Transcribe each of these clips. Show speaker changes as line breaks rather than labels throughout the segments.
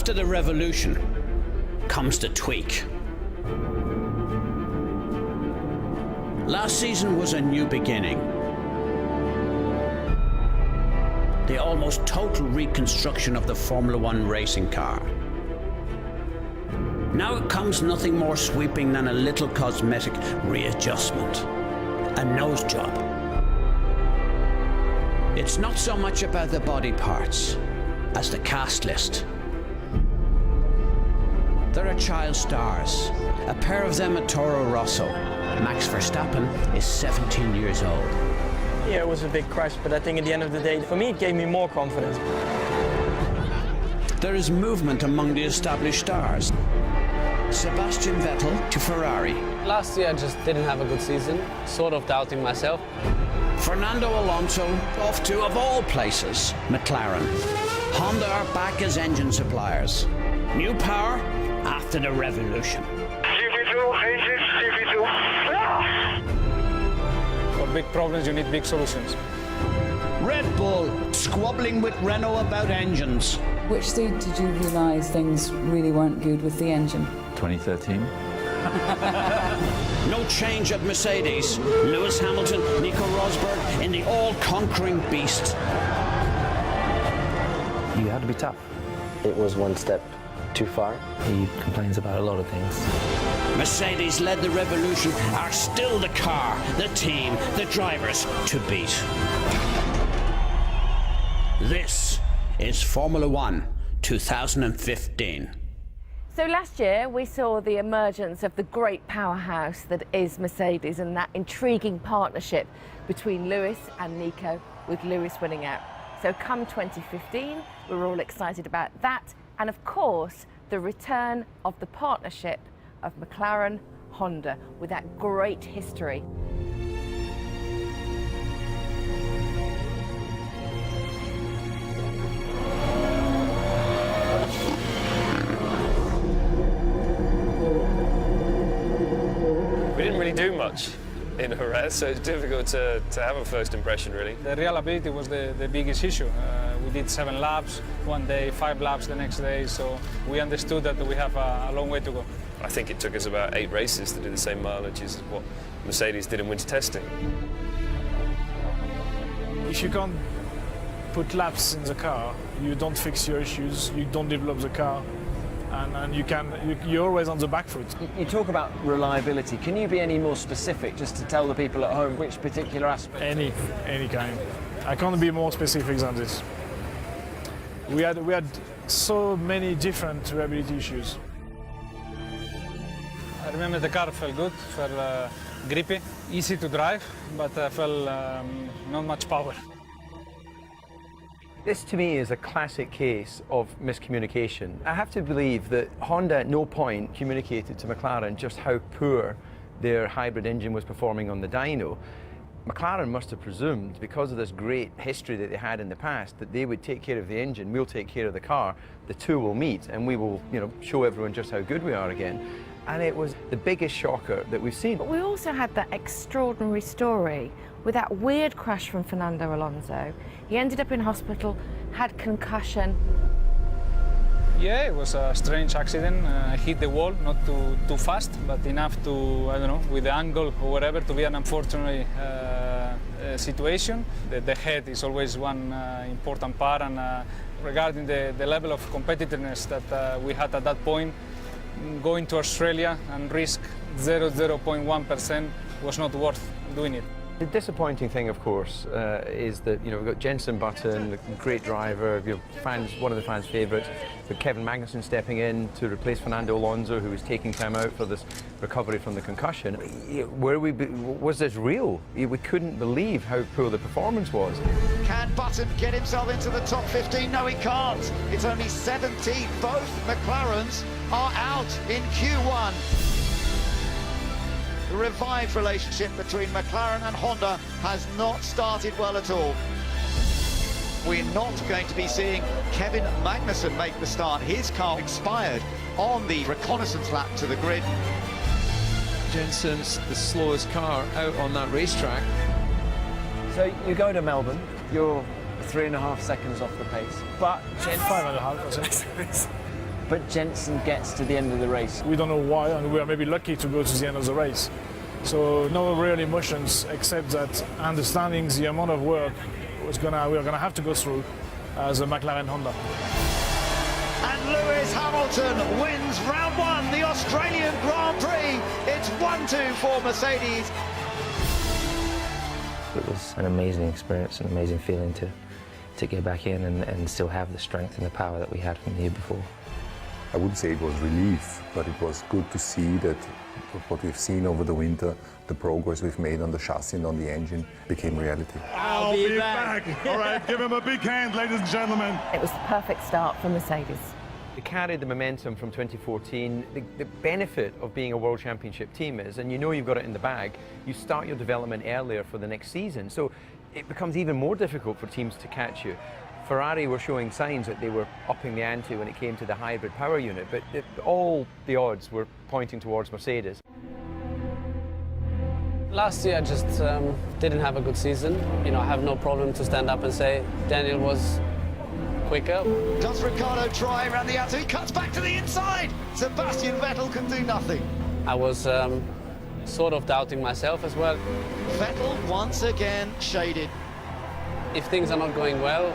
After the revolution comes the tweak. Last season was a new beginning. The almost total reconstruction of the Formula One racing car. Now it comes nothing more sweeping than a little cosmetic readjustment. A nose job. It's not so much about the body parts as the cast list. There are child stars, a pair of them at Toro Rosso. Max Verstappen is 17 years old.
Yeah, it was a big crash, but I think at the end of the day, for me, it gave me more confidence.
There is movement among the established stars. Sebastian Vettel to Ferrari.
Last year I just didn't have a good season, sort of doubting myself.
Fernando Alonso off to, of all places, McLaren. Honda are back as engine suppliers. New power after the revolution.
For big problems, you need big solutions.
Red Bull squabbling with Renault about engines.
Which stage did you realise things really weren't good with the engine?
2013.
No change at Mercedes. Lewis Hamilton, Nico Rosberg in the all-conquering beast.
You had to be tough.
It was one step too far.
He complains about a lot of things.
Mercedes led the revolution, are still the car, the team, the drivers to beat. This is Formula One 2015.
So last year we saw the emergence of the great powerhouse that is Mercedes and that intriguing partnership between Lewis and Nico, with Lewis winning out. So come 2015, we're all excited about that, and of course the return of the partnership of McLaren Honda with that great history.
We didn't really do much in Jerez, so it's difficult to have a first impression, really.
The reliability was the biggest issue. We did 7 laps one day, 5 laps the next day, so we understood that we have a long way to go.
I think it took us about 8 races to do the same mileage as what Mercedes did in winter testing.
If you can't put laps in the car, you don't fix your issues, you don't develop the car, and you're always on the back foot.
You talk about reliability. Can you be any more specific, just to tell the people at home which particular aspect?
Any kind. I can't be more specific than this. We had so many different reliability issues.
I remember the car felt good, felt grippy, easy to drive, but felt not much power.
This, to me, is a classic case of miscommunication. I have to believe that Honda at no point communicated to McLaren just how poor their hybrid engine was performing on the dyno. McLaren must have presumed, because of this great history that they had in the past, that they would take care of the engine, we'll take care of the car, the two will meet, and we will, show everyone just how good we are again. And it was the biggest shocker that we've seen.
But we also had that extraordinary story with that weird crash from Fernando Alonso. He ended up in hospital, had concussion.
Yeah, it was a strange accident. I hit the wall, not too fast, but enough to, I don't know, with the angle or whatever, to be an unfortunate situation. The head is always one important part, and regarding the level of competitiveness that we had at that point, going to Australia and risk 0.1% was not worth doing it.
The disappointing thing, of course, is that we've got Jenson Button, a great driver, one of the fans' favourites, but Kevin Magnussen stepping in to replace Fernando Alonso, who was taking time out for this recovery from the concussion. Was this real? We couldn't believe how poor the performance was.
Can Button get himself into the top 15? No, he can't. It's only 17th. Both McLarens are out in Q1. The revived relationship between McLaren and Honda has not started well at all. We're not going to be seeing Kevin Magnussen make the start. His car expired on the reconnaissance lap to the grid.
Jenson's the slowest car out on that racetrack.
So you go to Melbourne, you're 3.5 seconds off the pace, but...
5.5,
but Jensen gets to the end of the race.
We don't know why, and we are maybe lucky to go to the end of the race. So no real emotions, except that understanding the amount of work we're gonna have to go through as a McLaren Honda.
And Lewis Hamilton wins round one, the Australian Grand Prix. It's 1-2 for Mercedes.
It was an amazing experience, an amazing feeling to get back in and still have the strength and the power that we had from the year before.
I wouldn't say it was relief, but it was good to see that what we've seen over the winter, the progress we've made on the chassis and on the engine became reality.
I'll be back. All right, give him a big hand, ladies and gentlemen.
It was the perfect start for Mercedes.
They carried the momentum from 2014. The benefit of being a World Championship team is, and you know you've got it in the bag, you start your development earlier for the next season. So it becomes even more difficult for teams to catch you. Ferrari were showing signs that they were upping the ante when it came to the hybrid power unit, but all the odds were pointing towards Mercedes.
Last year I just didn't have a good season. You know, I have no problem to stand up and say Daniel was quicker.
Does Ricciardo try around the outside? He cuts back to the inside. Sebastian Vettel can do nothing.
I was sort of doubting myself as well.
Vettel once again shaded.
If things are not going well,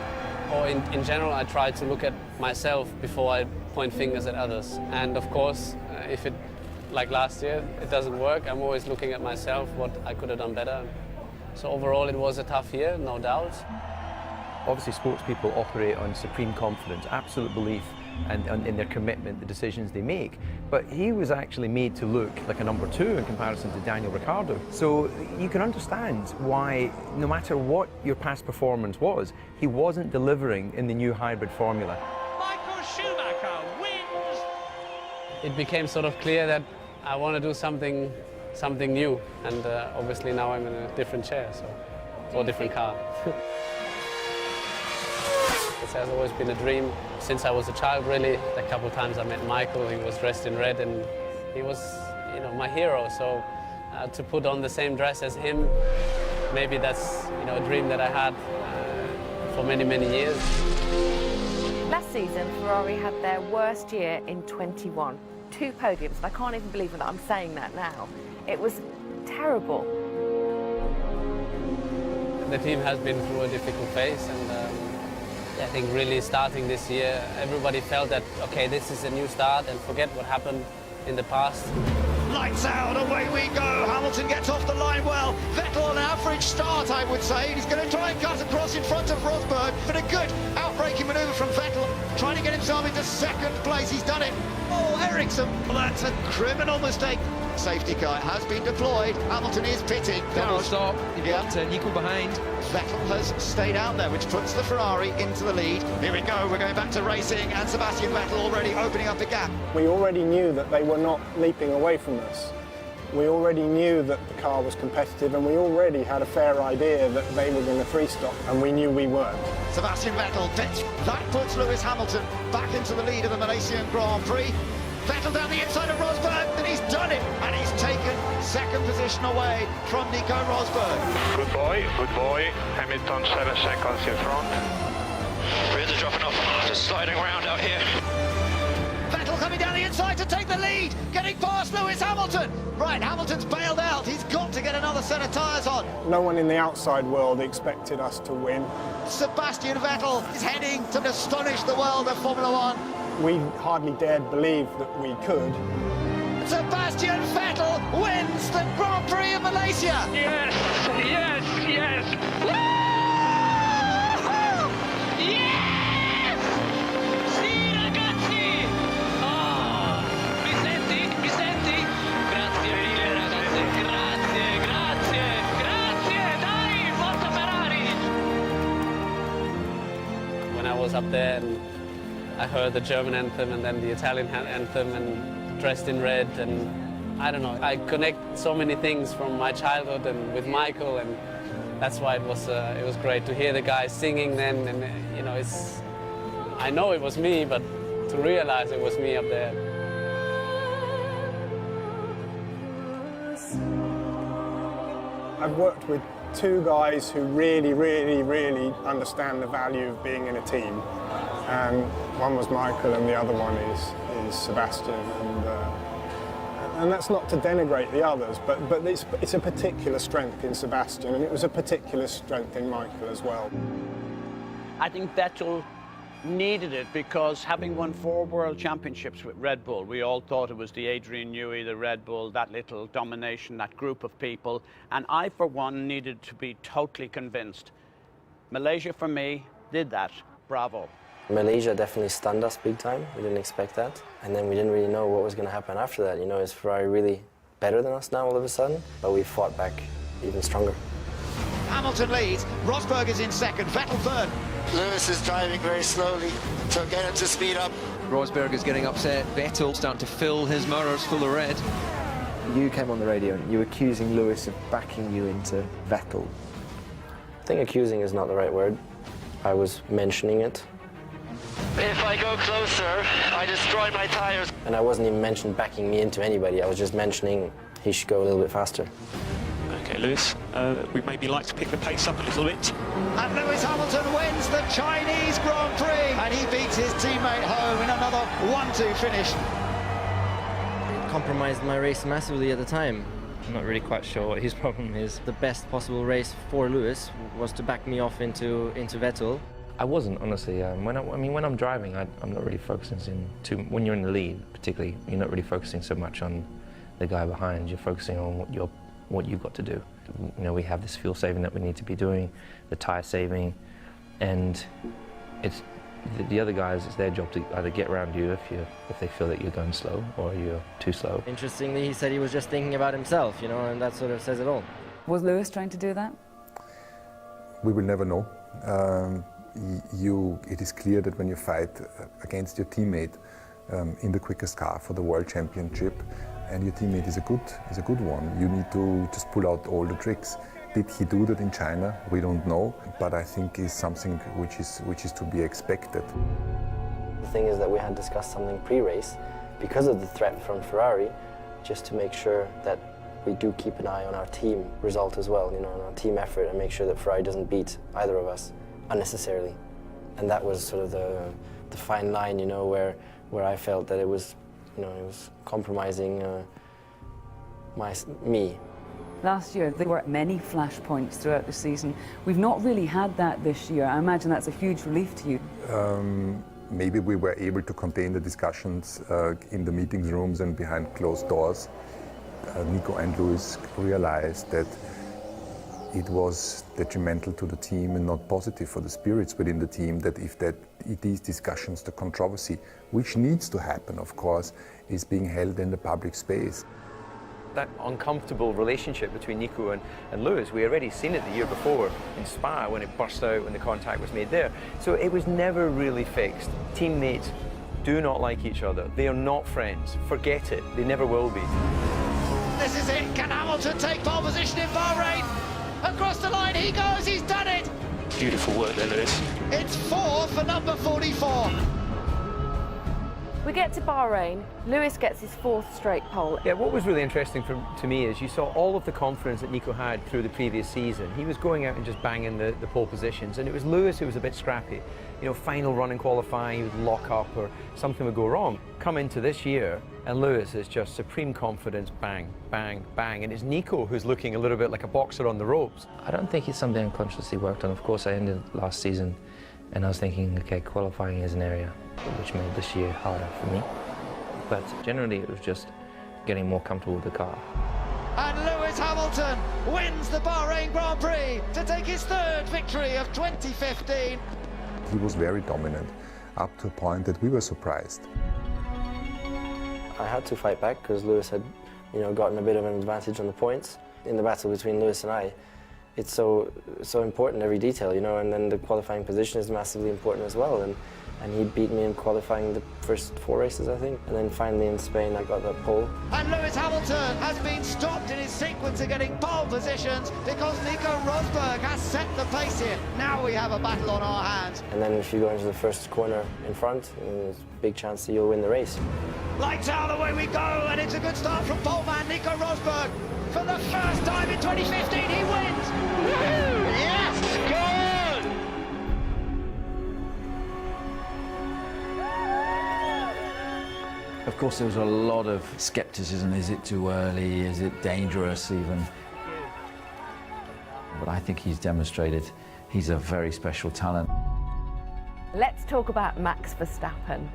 or in general, I try to look at myself before I point fingers at others. And of course, if it, like last year, it doesn't work, I'm always looking at myself, what I could have done better. So overall, it was a tough year, no doubt.
Obviously, sports people operate on supreme confidence, absolute belief and in their commitment, the decisions they make. But he was actually made to look like a number two in comparison to Daniel Ricciardo. So you can understand why, no matter what your past performance was, he wasn't delivering in the new hybrid formula.
Michael Schumacher wins!
It became sort of clear that I want to do something new. And obviously now I'm in a different chair, or different car. It has always been a dream since I was a child, really. A couple of times I met Michael, he was dressed in red and he was, you know, my hero. So to put on the same dress as him, maybe that's, you know, a dream that I had for many, many years.
Last season, Ferrari had their worst year in 21. 2 podiums, and I can't even believe that I'm saying that now. It was terrible.
The team has been through a difficult phase, and I think really starting this year, everybody felt that, okay, this is a new start and forget what happened in the past.
Lights out, away we go. Hamilton gets off the line well. Vettel on average start, I would say. He's going to try and cut across in front of Rosberg, but a good outbreaking manoeuvre from Vettel, trying to get himself into second place. He's done it. Oh, Ericsson, well, that's a criminal mistake. Safety car has been deployed. Hamilton is pitting.
Double stop. You've got Nico behind.
Vettel has stayed out there, which puts the Ferrari into the lead. Here we go, we're going back to racing, and Sebastian Vettel already opening up a gap.
We already knew that they were not leaping away from us. We already knew that the car was competitive, and we already had a fair idea that they were going to three-stop, and we knew we weren't.
Sebastian Vettel pits. That puts Lewis Hamilton back into the lead of the Malaysian Grand Prix. Vettel down the inside of Rosberg, and he's done it, and he's taken second position away from Nico Rosberg.
Good boy. Hamilton 7 seconds in front.
Rears are dropping off, just sliding around out here.
Vettel coming down the inside to take the lead, getting past Lewis Hamilton. Right, Hamilton's bailed out. He's got to get another set of tyres on.
No one in the outside world expected us to win.
Sebastian Vettel is heading to astonish the world of Formula One.
We hardly dared believe that we could.
Sebastian Vettel wins the Grand Prix of Malaysia.
Yes. Woo! Yes! Sì, ragazzi! Oh, mi senti? Grazie mille, ragazzi, grazie, dai, forza Ferrari!
When I was up there, and I heard the German anthem and then the Italian anthem and dressed in red, and I don't know, I connect so many things from my childhood and with Michael, and that's why it was great to hear the guys singing then, and you know, I know it was me, but to realize it was me up there.
I've worked with 2 guys who really, really, really understand the value of being in a team. And one was Michael and the other one is is Sebastian, and that's not to denigrate the others, but it's a particular strength in Sebastian, and it was a particular strength in Michael as well.
I think Vettel needed it because having won 4 World Championships with Red Bull, we all thought it was the Adrian Newey, the Red Bull, that little domination, that group of people, and I, for one, needed to be totally convinced. Malaysia, for me, did that. Bravo.
Malaysia definitely stunned us big time. We didn't expect that. And then we didn't really know what was going to happen after that. You know, is Ferrari really better than us now all of a sudden? But we fought back even stronger.
Hamilton leads, Rosberg is in second, Vettel third.
Lewis is driving very slowly to get him to speed up.
Rosberg is getting upset. Vettel starting to fill his mirrors full of red.
You came on the radio and you were accusing Lewis of backing you into Vettel.
I think accusing is not the right word. I was mentioning it.
If I go closer, I destroy my tires.
And I wasn't even mentioning backing me into anybody. I was just mentioning he should go a little bit faster.
Okay, Lewis, we'd maybe like to pick the pace up a little bit.
And Lewis Hamilton wins the Chinese Grand Prix, and he beats his teammate home in another 1-2 finish.
It compromised my race massively at the time.
I'm not really quite sure what his problem is.
The best possible race for Lewis was to back me off into Vettel.
I wasn't, honestly. When I'm driving, I'm not really focusing when you're in the lead, particularly, you're not really focusing so much on the guy behind. You're focusing on what you've got to do. You know, we have this fuel saving that we need to be doing, the tyre saving, and it's the other guys. It's their job to either get around you if they feel that you're going slow or you're too slow.
Interestingly, he said he was just thinking about himself, you know, and that sort of says it all.
Was Lewis trying to do that?
We will never know. It is clear that when you fight against your teammate in the quickest car for the World Championship, and your teammate is a good one, you need to just pull out all the tricks. Did he do that in China? We don't know, but I think it's something which is to be expected.
The thing is that we had discussed something pre-race because of the threat from Ferrari, just to make sure that we do keep an eye on our team result as well, you know, on our team effort, and make sure that Ferrari doesn't beat either of us unnecessarily. And that was sort of the fine line, you know, where I felt that it was, you know, it was compromising me.
Last year, there were many flashpoints throughout the season. We've not really had that this year. I imagine that's a huge relief to you.
Maybe we were able to contain the discussions in the meeting rooms and behind closed doors. Nico and Lewis realized that it was detrimental to the team and not positive for the spirits within the team, that if these discussions, the controversy, which needs to happen, of course, is being held in the public space.
That uncomfortable relationship between Nico and Lewis, we already seen it the year before in Spa when it burst out, when the contact was made there. So it was never really fixed. Teammates do not like each other. They are not friends. Forget it. They never will be.
This is it. Can Hamilton take pole position in Bahrain? Across the line he goes. He's done it.
Beautiful work there, Lewis.
It's 4 for number 44.
We get to Bahrain, Lewis gets his 4th straight pole.
Yeah, what was really interesting to me is you saw all of the confidence that Nico had through the previous season. He was going out and just banging the pole positions, and it was Lewis who was a bit scrappy. You know, final run in qualifying, he would lock up or something would go wrong. Come into this year, and Lewis is just supreme confidence, bang, bang, bang, and it's Nico who's looking a little bit like a boxer on the ropes.
I don't think it's something I consciously worked on. Of course, I ended last season, and I was thinking, okay, qualifying is an area which made this year harder for me. But generally, it was just getting more comfortable with the car.
And Lewis Hamilton wins the Bahrain Grand Prix to take his 3rd victory of 2015.
He was very dominant, up to a point that we were surprised.
I had to fight back because Lewis had, you know, gotten a bit of an advantage on the points. In the battle between Lewis and I, it's so important, every detail, you know, and then the qualifying position is massively important as well. And he beat me in qualifying the first 4 races, I think. And then finally in Spain, I got that pole.
And Lewis Hamilton has been stopped in his sequence of getting pole positions because Nico Rosberg has set the pace here. Now we have a battle on our hands.
And then if you go into the first corner in front, there's a big chance that you'll win the race.
Lights out, away we go, and it's a good start from pole man Nico Rosberg. For the first time in 2015, he wins! Yes, good!
Of course, there was a lot of scepticism. Is it too early? Is it dangerous even? But I think he's demonstrated he's a very special talent.
Let's talk about Max Verstappen.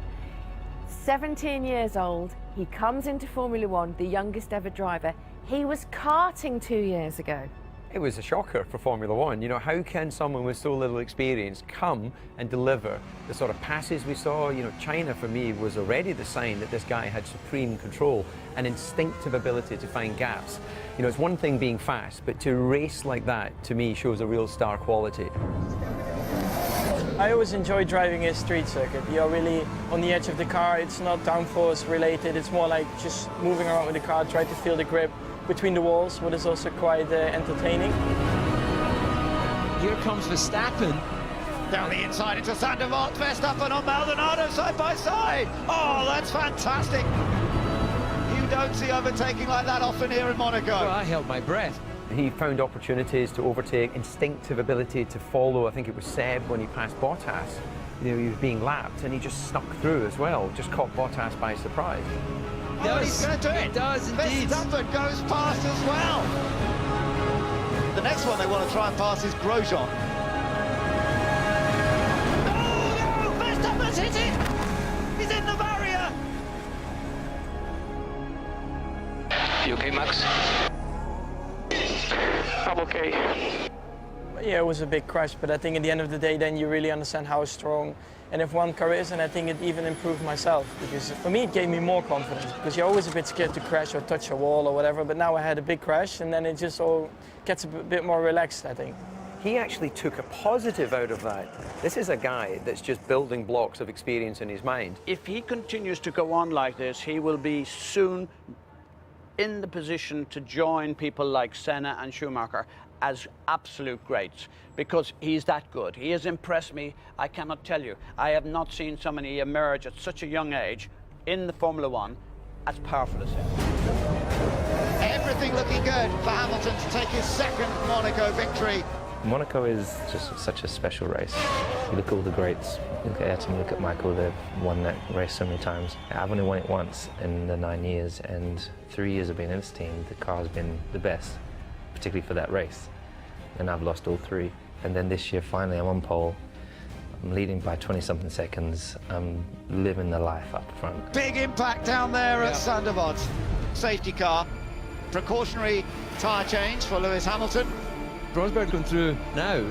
17 years old, he comes into Formula One, the youngest ever driver. He was karting 2 years ago.
It was a shocker for Formula One. You know, how can someone with so little experience come and deliver the sort of passes we saw? You know, China for me was already the sign that this guy had supreme control and instinctive ability to find gaps. You know, it's one thing being fast, but to race like that, to me, shows a real star quality.
I always enjoy driving a street circuit. You're really on the edge of the car. It's not downforce related. It's more like just moving around with the car, try to feel the grip between the walls, what is also quite entertaining.
Here comes Verstappen.
Down the inside into Sandoval, Verstappen on Maldonado side by side. Oh, that's fantastic. You don't see overtaking like that often here in Monaco.
Well, I held my breath.
He found opportunities to overtake, instinctive ability to follow. I think it was Seb when he passed Bottas. You know, he was being lapped and he just snuck through as well, just caught Bottas by surprise.
Oh, he's going to do it.
He does indeed.
Verstappen goes past as well. The next one they want to try and pass is Grosjean. Oh, no! Verstappen's hit it! He's in the barrier!
You okay, Max? I'm okay.
Yeah, it was a big crash, but I think at the end of the day, then you really understand how strong and if one car is, and I think it even improved myself, because for me it gave me more confidence, because you're always a bit scared to crash or touch a wall or whatever, but now I had a big crash and then it just all gets a bit more relaxed, I think.
He actually took a positive out of that. This is a guy that's just building blocks of experience in his mind.
If he continues to go on like this, he will be soon in the position to join people like Senna and Schumacher as absolute greats, because he's that good. He has impressed me, I cannot tell you. I have not seen somebody emerge at such a young age in the Formula One as powerful as him.
Everything looking good for Hamilton to take his second Monaco victory.
Monaco is just such a special race. You look at all the greats, you look at Ayrton, you look at Michael, they've won that race so many times. I've only won it once in the 9 years, and 3 years of being in this team, the car's been the best, particularly for that race. And I've lost all three. And then this year, finally, I'm on pole. I'm leading by 20-something seconds. I'm living the life up front.
Big impact down there at Sandoval. Safety car, precautionary tyre change for Lewis Hamilton.
Rosberg going through now.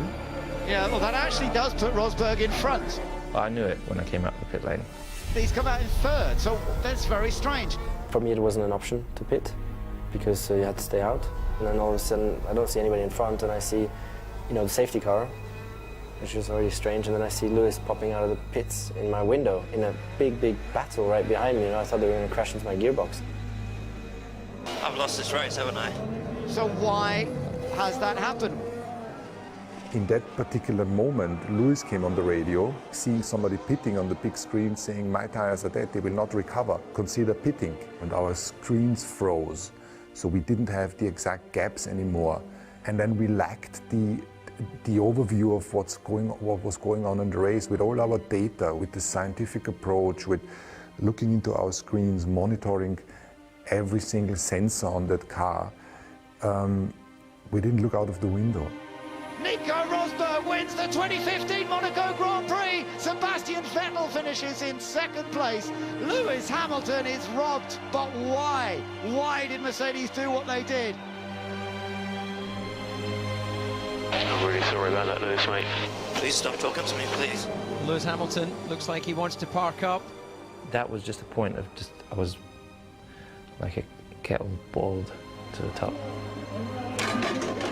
Yeah, well, that actually does put Rosberg in front.
I knew it when I came out of the pit lane.
He's come out in third, so that's very strange.
For me, it wasn't an option to pit, because you had to stay out. And then all of a sudden, I don't see anybody in front, and I see, you know, the safety car, which was already strange. And then I see Lewis popping out of the pits in my window in a big, big battle right behind me. You know, I thought they were going to crash into my gearbox.
I've lost this race, haven't I?
So why has that happened?
In that particular moment, Lewis came on the radio, seeing somebody pitting on the big screen, saying, "My tires are dead, they will not recover, consider pitting." And our screens froze, so we didn't have the exact gaps anymore. And then we lacked the overview of what was going on in the race, with all our data, with the scientific approach, with looking into our screens, monitoring every single sensor on that car. We didn't look out of the window.
Nico Rosberg wins the 2015 Monaco Grand Prix. Sebastian Vettel finishes in second place. Lewis Hamilton is robbed, but why? Why did Mercedes do what they did?
I'm really sorry about that, Lewis, mate. Please stop talking to me, please.
Lewis Hamilton looks like he wants to park up.
That was just a point of I was like a kettle boiled to the top.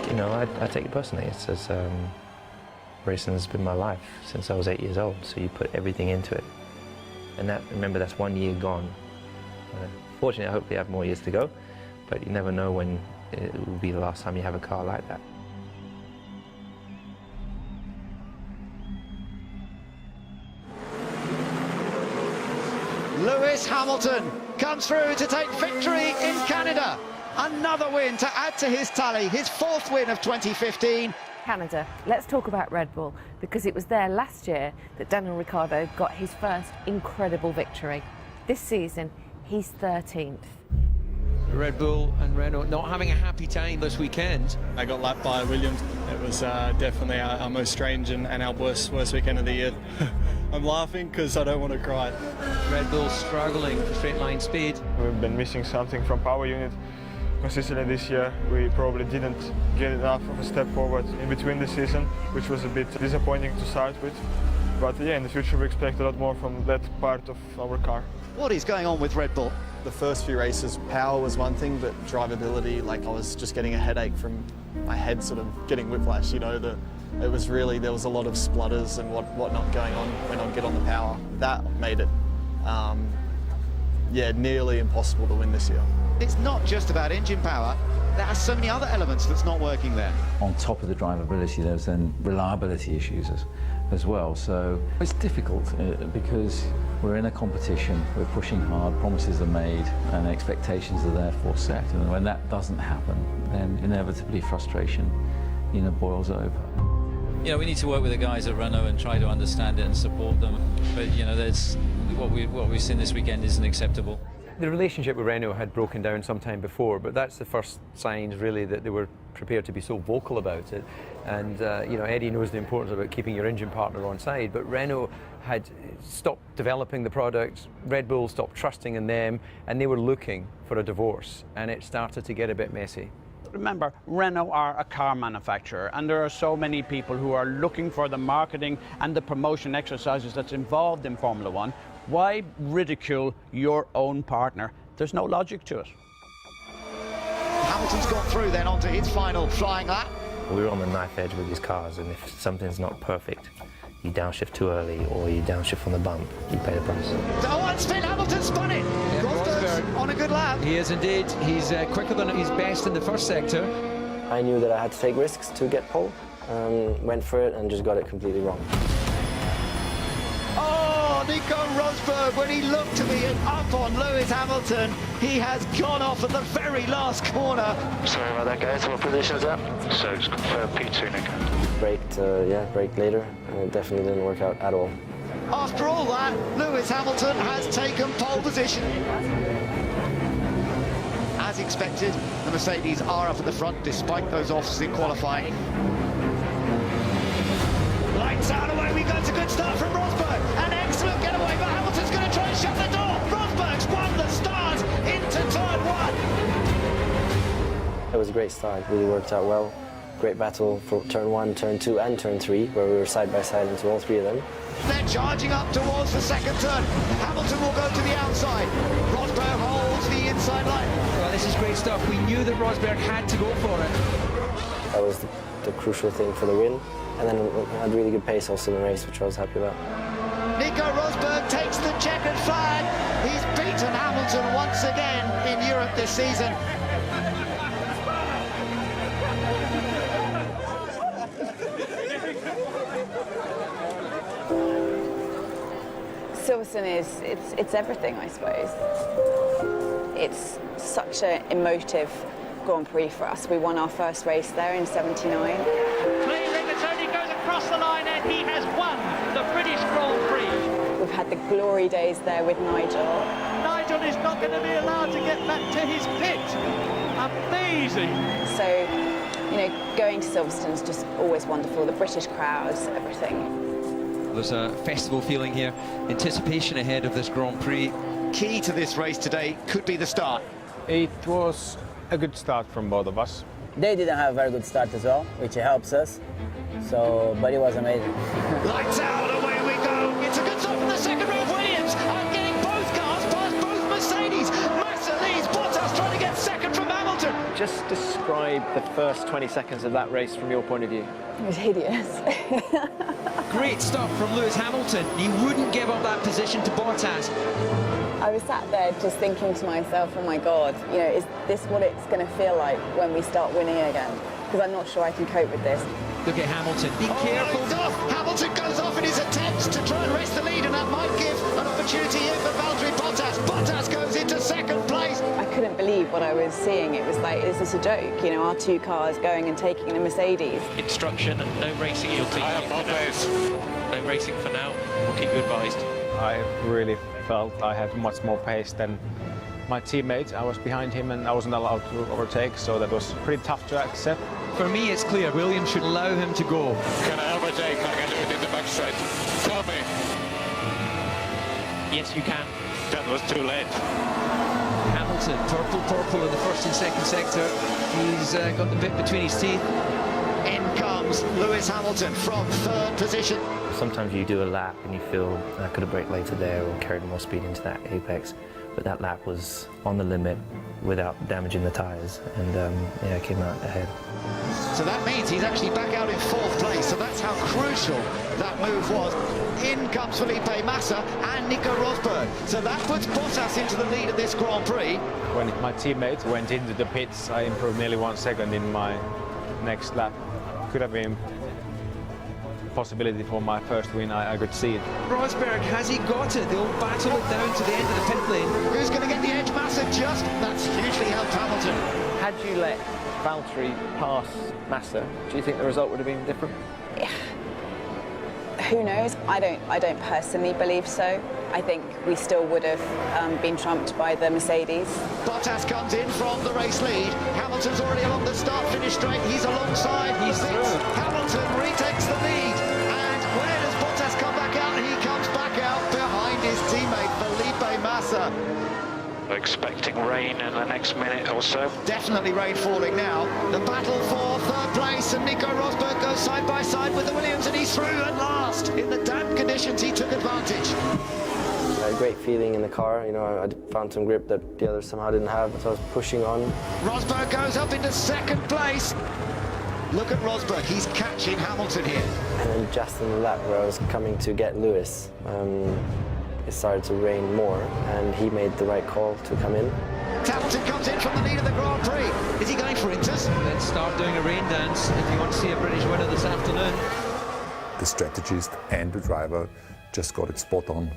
You know, I take it personally. It's just, racing has been my life since I was 8 years old, so you put everything into it. And remember, that's 1 year gone. Fortunately, hopefully I have more years to go, but you never know when it will be the last time you have a car like that.
Lewis Hamilton comes through to take victory in Canada. Another win to add to his tally, his fourth win of 2015.
Canada, let's talk about Red Bull, because it was there last year that Daniel Ricciardo got his first incredible victory. This season, he's 13th.
Red Bull and Renault not having a happy time this weekend.
I got lapped by Williams. It was definitely our most strange and our worst weekend of the year. I'm laughing because I don't want to cry.
Red Bull struggling for straight line speed.
We've been missing something from power unit consistently this year. We probably didn't get enough of a step forward in between the season, which was a bit disappointing to start with. But yeah, in the future we expect a lot more from that part of our car.
What is going on with Red Bull?
The first few races, power was one thing, but drivability, like I was just getting a headache from my head sort of getting whiplash, you know. It was really, there was a lot of splutters and whatnot going on when I'd get on the power. That made it, nearly impossible to win this year.
It's not just about engine power. There are so many other elements that's not working there.
On top of the drivability, there's then reliability issues as well. So it's difficult because we're in a competition, we're pushing hard, promises are made, and expectations are therefore set. And when that doesn't happen, then inevitably frustration, boils over.
We need to work with the guys at Renault and try to understand it and support them. But there's what we've seen this weekend isn't acceptable.
The relationship with Renault had broken down some time before, but that's the first signs really that they were prepared to be so vocal about it. And Eddie knows the importance about keeping your engine partner on side, but Renault had stopped developing the product, Red Bull stopped trusting in them, and they were looking for a divorce, and it started to get a bit messy.
Remember, Renault are a car manufacturer, and there are so many people who are looking for the marketing and the promotion exercises that's involved in Formula One. Why ridicule your own partner? There's no logic to it.
Hamilton's got through then onto his final flying lap.
We're on the knife edge with these cars, and if something's not perfect, you downshift too early or you downshift from the bump, you pay the price.
Oh, and spin, Hamilton spun it. Rosberg on a good lap.
He is indeed. He's quicker than his best in the first sector.
I knew that I had to take risks to get pole. Went for it and just got it completely wrong.
Oh, Nico Rosberg, when he looked to be up on Lewis Hamilton, he has gone off at the very last corner.
Sorry about that, guys. What position is that? So it's P2, Nico.
Braked later, and it definitely didn't work out at all.
After all that, Lewis Hamilton has taken pole position. As expected, the Mercedes are up at the front despite those offs in qualifying. Lights out, away we go. It's a good start from Rosberg. An excellent getaway, but Hamilton's going to try and shut the door. Rosberg's won the start into turn one.
It was a great start, really worked out well. Great battle for turn 1, turn 2 and turn 3, where we were side by side into all three of them.
They're charging up towards the second turn. Hamilton will go to the outside. Rosberg holds the inside line.
Well, this is great stuff. We knew that Rosberg had to go for it.
That was the crucial thing for the win. And then we had really good pace also in the race, which I was happy about.
Nico Rosberg takes the checkered flag. He's beaten Hamilton once again in Europe this season.
Silverstone it's everything, I suppose. It's such an emotive Grand Prix for us. We won our first race there in '79.
Clearly, Mazzoni goes across the line and he has won the British Grand Prix.
We've had the glory days there with Nigel.
Nigel is not going to be allowed to get back to his pit. Amazing.
So, going to Silverstone is just always wonderful. The British crowds, everything.
There's a festival feeling here, anticipation ahead of this Grand Prix.
Key to this race today could be the start.
It was a good start from both of us.
They didn't have a very good start as well, which helps us. But it was amazing.
Lights out, away we go. It's a good start from the second row of Williams. I'm getting both cars past both Mercedes. Massa leads, Bottas trying to get second from Hamilton.
Just describe the first 20 seconds of that race from your point of view.
It was hideous.
Great stuff from Lewis Hamilton. He wouldn't give up that position to Bottas.
I was sat there just thinking to myself, oh my God, is this what it's going to feel like when we start winning again? Because I'm not sure I can cope with this.
Look at Hamilton, be careful.
He's off. Hamilton goes off in his attempts to try and rest the lead, and that might give an opportunity here for Valtteri Bottas. Bottas goes into second place.
I couldn't believe what I was seeing. It was like, is this a joke? Our two cars going and taking the Mercedes.
Instruction, no racing in your team. I have no racing for now. We'll keep you advised.
I really felt I had much more pace than my teammate. I was behind him and I wasn't allowed to overtake, so that was pretty tough to accept.
For me, it's clear Williams should allow him to go.
Can I overtake like I do it in the back straight? Tell me.
Yes, you can.
That was too late.
Hamilton, purple in the first and second sector. He's got the bit between his teeth.
In comes Lewis Hamilton from third position.
Sometimes you do a lap and you feel I could have braked later there or carried more speed into that apex, but that lap was on the limit without damaging the tyres, and yeah, came out ahead.
So that means he's actually back out in fourth place, so that's how crucial that move was. In comes Felipe Massa and Nico Rosberg, so that puts Bottas into the lead of this Grand Prix.
When my teammate went into the pits, I improved nearly 1 second in my next lap. Could have been a possibility for my first win, I could see it.
Rosberg, has he got it? They'll battle it down to the end of the pit lane.
Who's going to get the edge? Massa just, that's hugely helped Hamilton.
Had you let Valtteri pass Massa, do you think the result would have been different?
Who knows? I don't personally believe so. I think we still would have been trumped by the Mercedes.
Bottas comes in from the race lead. Hamilton's already along the start-finish straight. He's alongside.
He's through.
Hamilton retakes the lead. And where does Bottas come back out? He comes back out behind his teammate Felipe Massa.
Expecting rain in the next minute or so.
Definitely rain falling now. The battle for third place, and Nico Rosberg goes side by side with the Williams, and he's through at last. In the damp conditions, he took advantage.
I had a great feeling in the car. You know, I found some grip that the others somehow didn't have, so I was pushing on.
Rosberg goes up into second place. Look at Rosberg, he's catching Hamilton here.
And then just in the lap where I was coming to get Lewis, it started to rain more, and he made the right call to come in.
Hamilton comes in from the lead of the Grand Prix. Is he going for Inters?
Let's start doing a rain dance if you want to see a British winner this afternoon.
The strategist and the driver just got it spot on,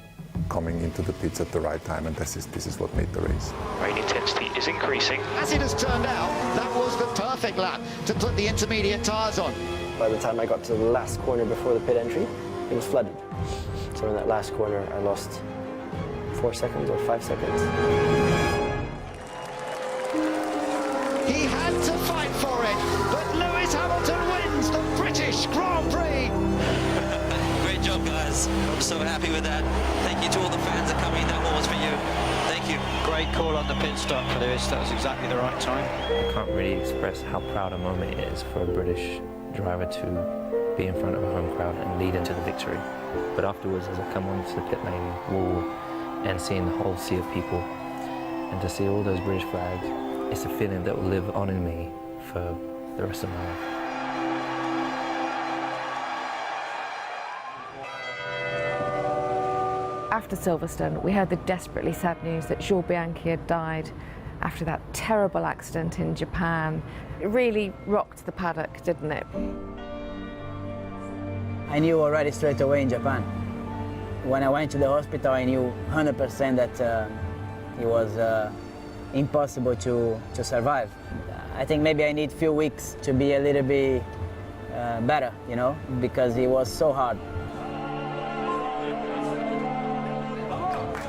coming into the pits at the right time, and this is what made the race.
Rain intensity is increasing.
As it has turned out, that was the perfect lap to put the intermediate tyres on.
By the time I got to the last corner before the pit entry, it was flooded. So in that last corner, I lost 4 seconds or 5 seconds.
He had to fight for it, but Lewis Hamilton wins the British Grand Prix.
Great job, guys. I'm so happy with that. Thank you to all the fans that come in. That one was for you. Thank you.
Great call on the pit stop for Lewis. That was exactly the right time.
I can't really express how proud a moment it is for a British driver to be in front of a home crowd and lead into the victory. But afterwards, as I come onto the pit lane wall and seeing the whole sea of people and to see all those British flags, it's a feeling that will live on in me for the rest of my life.
After Silverstone, we heard the desperately sad news that Jules Bianchi had died after that terrible accident in Japan. It really rocked the paddock, didn't it?
I knew already straight away in Japan. When I went to the hospital, I knew 100% that it was impossible to survive. I think maybe I need a few weeks to be a little bit better, you know, because it was so hard.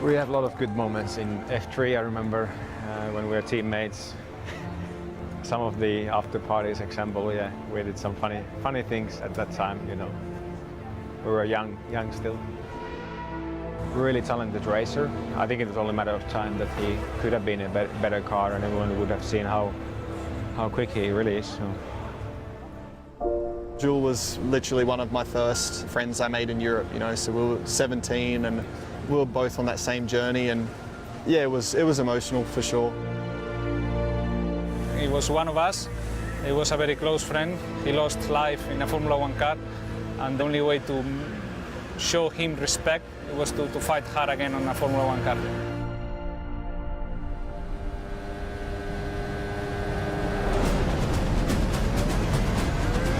We have a lot of good moments in F3. I remember when we were teammates. Some of the after parties, example, yeah, we did some funny things at that time, you know. We were young still. Really talented racer. I think it was only a matter of time that he could have been a better car, and everyone would have seen how quick he really is. So.
Jules was literally one of my first friends I made in Europe, you know, so we were 17 and we were both on that same journey, and yeah, it was emotional for sure.
He was one of us. He was a very close friend. He lost life in a Formula 1 car, and the only way to show him respect was to fight hard again on a Formula 1 car.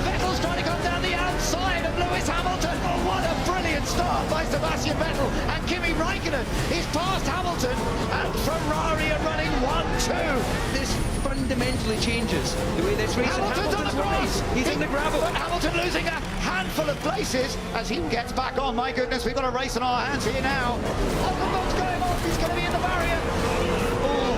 Vettel's trying to come down the outside of Lewis Hamilton. Oh, what a brilliant start by Sebastian Vettel. And Kimi Raikkonen is past Hamilton, and Ferrari are running 1-2.
This fundamentally changes the way this race.
Hamilton's on the cross.
He's in the gravel.
But Hamilton losing a handful of places as he gets back on. My goodness, we've got a race on our hands here now. Oh, the boat's going off. He's going to be in the barrier. Oh,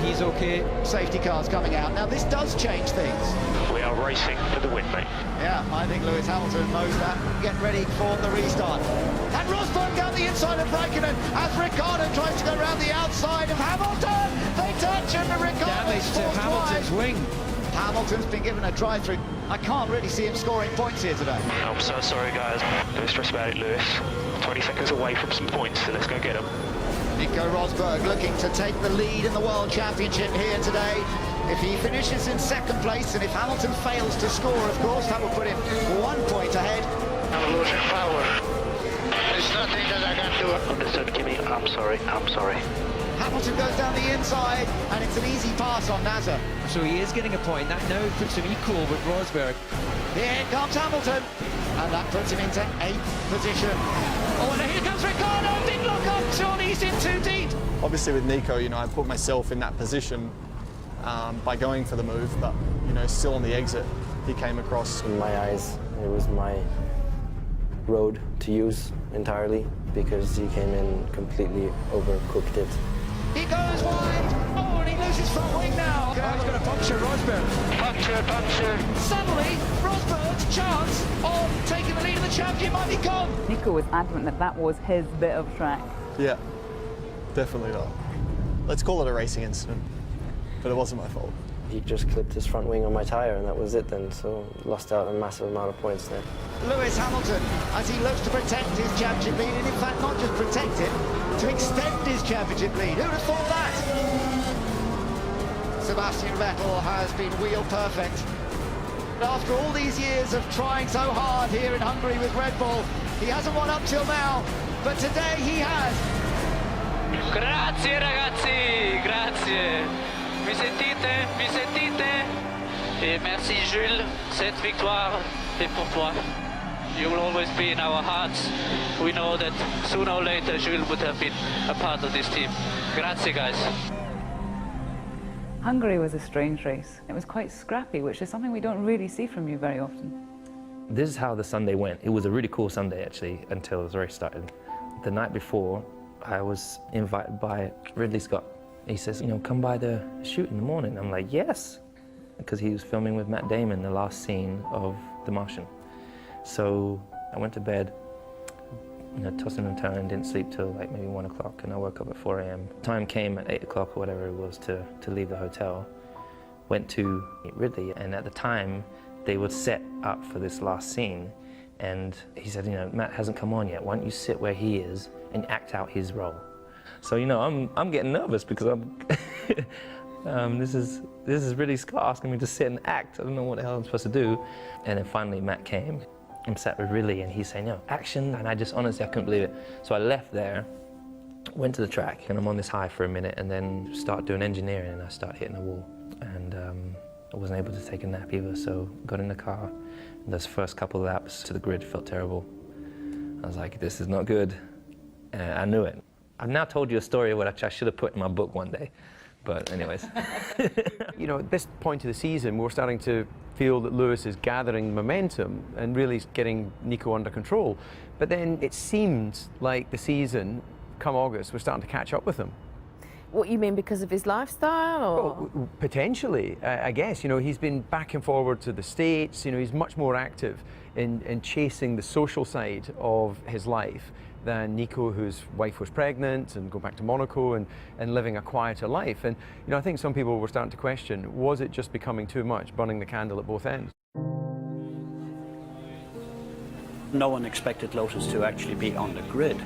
he's okay.
Safety cars coming out. Now this does change things.
We are racing for the win, mate.
Yeah, I think Lewis Hamilton knows that. Get ready for the restart. And Rosberg down the inside of Raikkonen as Ricciardo tries to go around the outside of Hamilton. They touch and Ricciardo
Damage to Hamilton's wing.
Hamilton's been given a drive-through. I can't really see him scoring points here today.
I'm so sorry, guys. Don't stress about it, Lewis. 20 seconds away from some points, so let's go get them.
Nico Rosberg looking to take the lead in the World Championship here today. If he finishes in second place, and if Hamilton fails to score, of course, that will put him 1 point ahead.
I'm losing power. There's nothing that I can do. Understood, Kimmy. I'm sorry.
Hamilton goes down the inside, and it's an easy pass on Nasser.
So he is getting a point. That now puts him equal with Rosberg.
Here comes Hamilton, and that puts him into 8th position. Oh, and here comes Ricciardo. Big lock up. Surely he's in too deep. Obviously, with Nico, you know, I put myself in that position by going for the move, but you know, still on the exit, he came across.
In my eyes, it was my road to use entirely because he came in completely overcooked it.
He goes wide. Oh, and he loses front wing now.
Oh, he's going to puncture Rosberg.
Puncture.
Suddenly, Rosberg's chance of taking the lead of the championship might be gone.
Nico was adamant that that was his bit of track.
Yeah, definitely not. Let's call it a racing incident, but it wasn't my fault.
He just clipped his front wing on my tyre and that was it then, so lost out a massive amount of points there.
Lewis Hamilton, as he looks to protect his championship lead, and in fact not just protect it, to extend his championship lead. Who would have thought that? Sebastian Vettel has been wheel perfect. After all these years of trying so hard here in Hungary with Red Bull, he hasn't won up till now, but today he has.
Grazie ragazzi, grazie. Mi sentite? Mi sentite? Et merci Jules, cette victoire est pour toi. You will always be in our hearts. We know that sooner or later Jules would have been a part of this team. Grazie guys.
Hungary was a strange race. It was quite scrappy, which is something we don't really see from you very often.
This is how the Sunday went. It was a really cool Sunday, actually, until the race started. The night before, I was invited by Ridley Scott. He says, you know, come by the shoot in the morning. I'm like, yes, because he was filming with Matt Damon the last scene of The Martian. So I went to bed, you know, tossing and turning, didn't sleep till like maybe 1 o'clock, and I woke up at 4 a.m. Time came at 8 o'clock or whatever it was to leave the hotel. Went to meet Ridley, and at the time, they were set up for this last scene, and he said, you know, Matt hasn't come on yet, why don't you sit where he is and act out his role? So, you know, I'm getting nervous because this is Ridley Scott asking me to sit and act. I don't know what the hell I'm supposed to do. And then finally Matt came. I'm sat with Ridley and he's saying, no, action. And I just, honestly, I couldn't believe it. So I left there, went to the track, and I'm on this high for a minute and then start doing engineering and I start hitting the wall. And I wasn't able to take a nap either, so got in the car. And those first couple of laps to the grid felt terrible. I was like, this is not good. And I knew it. I've now told you a story which I should have put in my book one day, but anyways.
You know, at this point of the season, we're starting to feel that Lewis is gathering momentum and really getting Nico under control. But then it seemed like the season, come August, was starting to catch up with him.
What you mean, because of his lifestyle, or?
Well, potentially, I guess. You know, he's been back and forward to the States. You know, he's much more active in chasing the social side of his life than Nico, whose wife was pregnant and going back to Monaco and living a quieter life. And, you know, I think some people were starting to question, was it just becoming too much, burning the candle at both ends?
No one expected Lotus to actually be on the grid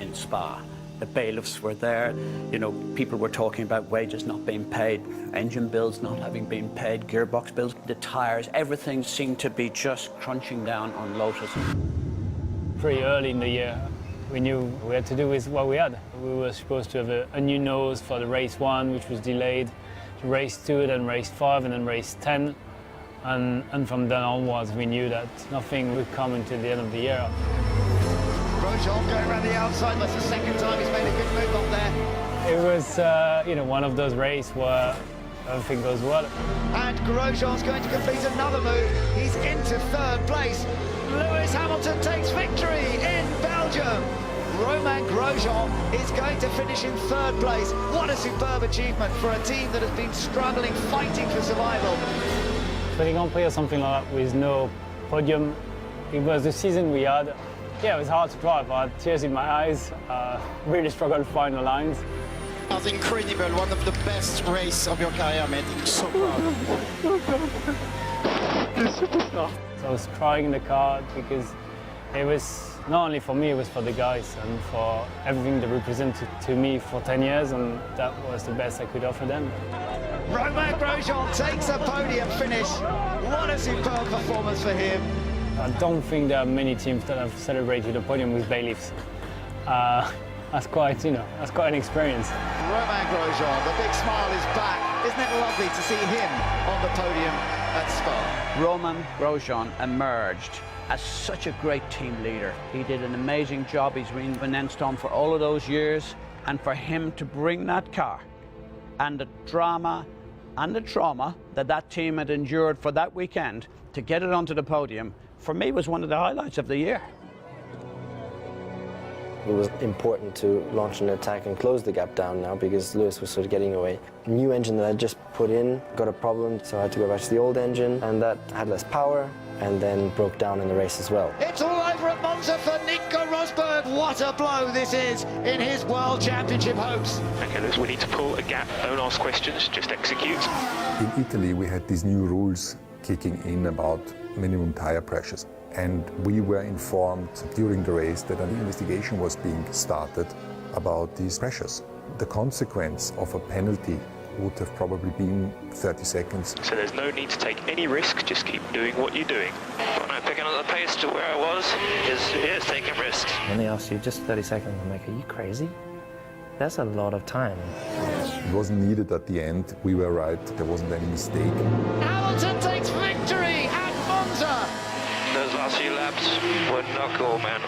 in Spa. The bailiffs were there, you know, people were talking about wages not being paid, engine bills not having been paid, gearbox bills, the tyres, everything seemed to be just crunching down on Lotus.
Pretty early in the year, we knew we had to do with what we had. We were supposed to have a new nose for the race 1, which was delayed, to race 2, then race 5, and then race 10. And from then onwards, we knew that nothing would come until the end of the year.
Grosjean going around the outside. That's the second time he's made a good move up there.
It was, you know, one of those races where everything goes well.
And Grosjean's going to complete another move. He's into third place. Lewis Hamilton takes victory in Belgium. Romain Romain Grosjean is going to finish in third place. What a superb achievement for a team that has been struggling, fighting for survival.
Petit Grand Prix or something like that with no podium. It was the season we had. Yeah, it was hard to drive. I had tears in my eyes. Really struggled to find the lines.
That was incredible. One of the best races of your career, mate. I'm so proud.
So I was crying in the car because it was not only for me, it was for the guys and for everything they represented to me for 10 years, and that was the best I could offer them.
Romain Grosjean takes a podium finish. What a superb performance for him.
I don't think there are many teams that have celebrated a podium with bailiffs. That's quite an experience.
Romain Grosjean, the big smile is back. Isn't it lovely to see him on the podium at Spa?
Romain Grosjean emerged as such a great team leader. He did an amazing job. He's been with Enstone for all of those years, and for him to bring that car and the drama and the trauma that that team had endured for that weekend to get it onto the podium, for me was one of the highlights of the year.
It was important to launch an attack and close the gap down now because Lewis was sort of getting away. The new engine that I just put in got a problem, so I had to go back to the old engine, and that had less power and then broke down in the race as well.
It's all over at Monza for Nico Rosberg. What a blow this is in his World Championship hopes.
Okay, Lewis, we need to pull a gap. Don't ask questions, just execute.
In Italy, we had these new rules kicking in about minimum tire pressures. And we were informed during the race that an investigation was being started about these pressures. The consequence of a penalty would have probably been 30 seconds.
So there's no need to take any risk, just keep doing what you're doing. But I'm picking up the pace to where I was, is taking risks.
When they ask you just 30 seconds, I'm like, are you crazy? That's a lot of time.
It wasn't needed at the end. We were right. There wasn't any mistake.
Hamilton takes victory at Monza.
Those last few laps were not cool, man.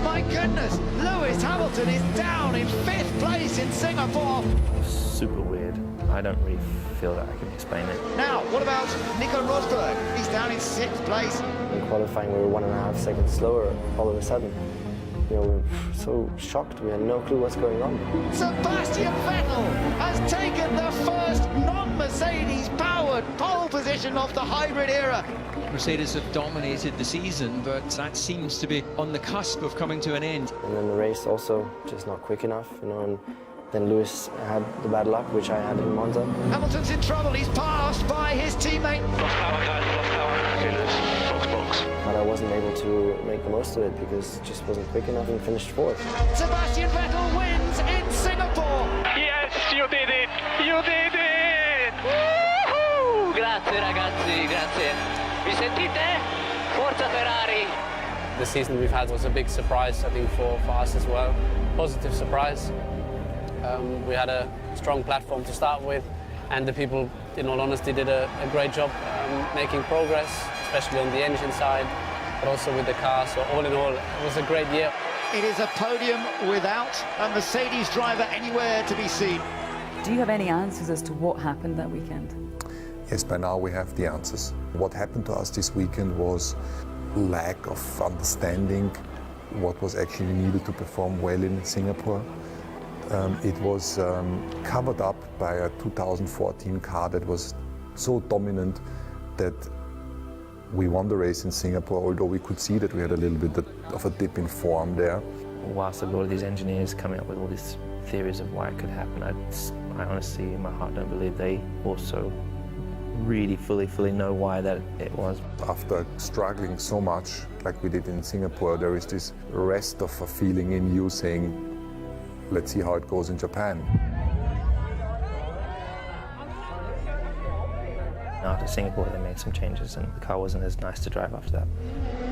My goodness, Lewis Hamilton is down in 5th place in Singapore.
Super weird. I don't really feel that I can explain it.
Now, what about Nico Rosberg? He's down in 6th place.
In qualifying, we were 1.5 seconds slower all of a sudden. You know, we were so shocked, we had no clue what's going on.
Sebastian Vettel has taken the first non-Mercedes powered pole position of the hybrid era.
Mercedes have dominated the season, but that seems to be on the cusp of coming to an end.
And then the race also just not quick enough, you know, and then Lewis had the bad luck, which I had in Monza.
Hamilton's in trouble, he's passed by his teammate.
Lost power, guys, lost power. Okay, Lewis, box.
But I wasn't able to make the most of it because it just wasn't quick enough and finished 4th.
Sebastian Vettel wins in Singapore.
Yes, you did it! You did it! Woohoo! Grazie ragazzi, grazie. Vi sentite? Forza Ferrari!
The season we've had was a big surprise, I think, for us as well. Positive surprise. We had a strong platform to start with, and the people, in all honesty, did a great job making progress, especially on the engine side, but also with the car. So all in all, it was a great year.
It is a podium without a Mercedes driver anywhere to be seen.
Do you have any answers as to what happened that weekend?
Yes, by now we have the answers. What happened to us this weekend was lack of understanding what was actually needed to perform well in Singapore. It was covered up by a 2014 car that was so dominant that we won the race in Singapore, although we could see that we had a little bit of a dip in form there.
Whilst I've got all these engineers coming up with all these theories of why it could happen, I honestly, in my heart, don't believe they also really fully know why that it was.
After struggling so much like we did in Singapore, there is this rest of a feeling in you saying, let's see how it goes in Japan.
After Singapore, they made some changes and the car wasn't as nice to drive after that.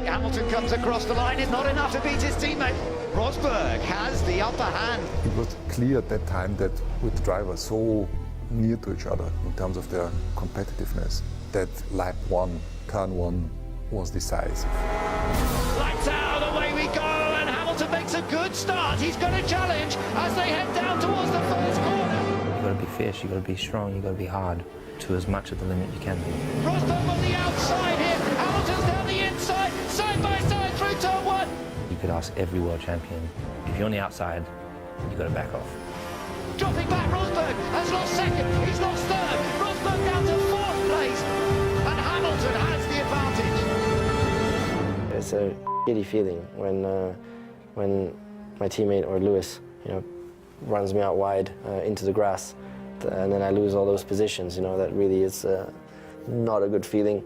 Hamilton comes across the line, it's not enough to beat his teammate. Rosberg has the upper hand.
It was clear at that time that with the drivers so near to each other in terms of their competitiveness, that lap 1, turn 1 was decisive.
Lights out, away we go, and Hamilton makes a good start. He's got a challenge as they head down towards the first corner.
got to be fierce, you got to be strong, you got to be hard to as much of the limit you can be.
Rosberg on the outside here. Hamilton's down the inside, side by side through turn one.
You could ask every world champion, if you're on the outside, you got to back off.
Dropping back, Rosberg has lost second, he's lost third. Rosberg down to fourth place, and Hamilton has the advantage.
It's a shitty feeling when my teammate or Lewis, runs me out wide into the grass, and then I lose all those positions. That really is not a good feeling.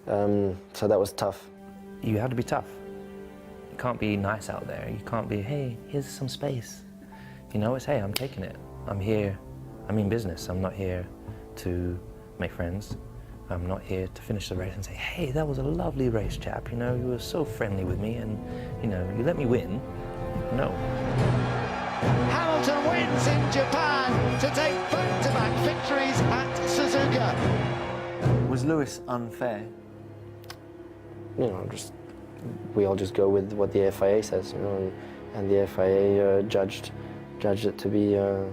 So that was tough.
You have to be tough. You can't be nice out there. You can't be, hey, here's some space. It's, hey, I'm taking it. I'm here. I'm in business. I'm not here to make friends. I'm not here to finish the race and say, hey, that was a lovely race, chap. You were so friendly with me, and you let me win. No.
Hamilton wins in Japan to take back-to-back victories at Suzuka.
Was Lewis unfair?
We all just go with what the FIA says, and the FIA judged it to be a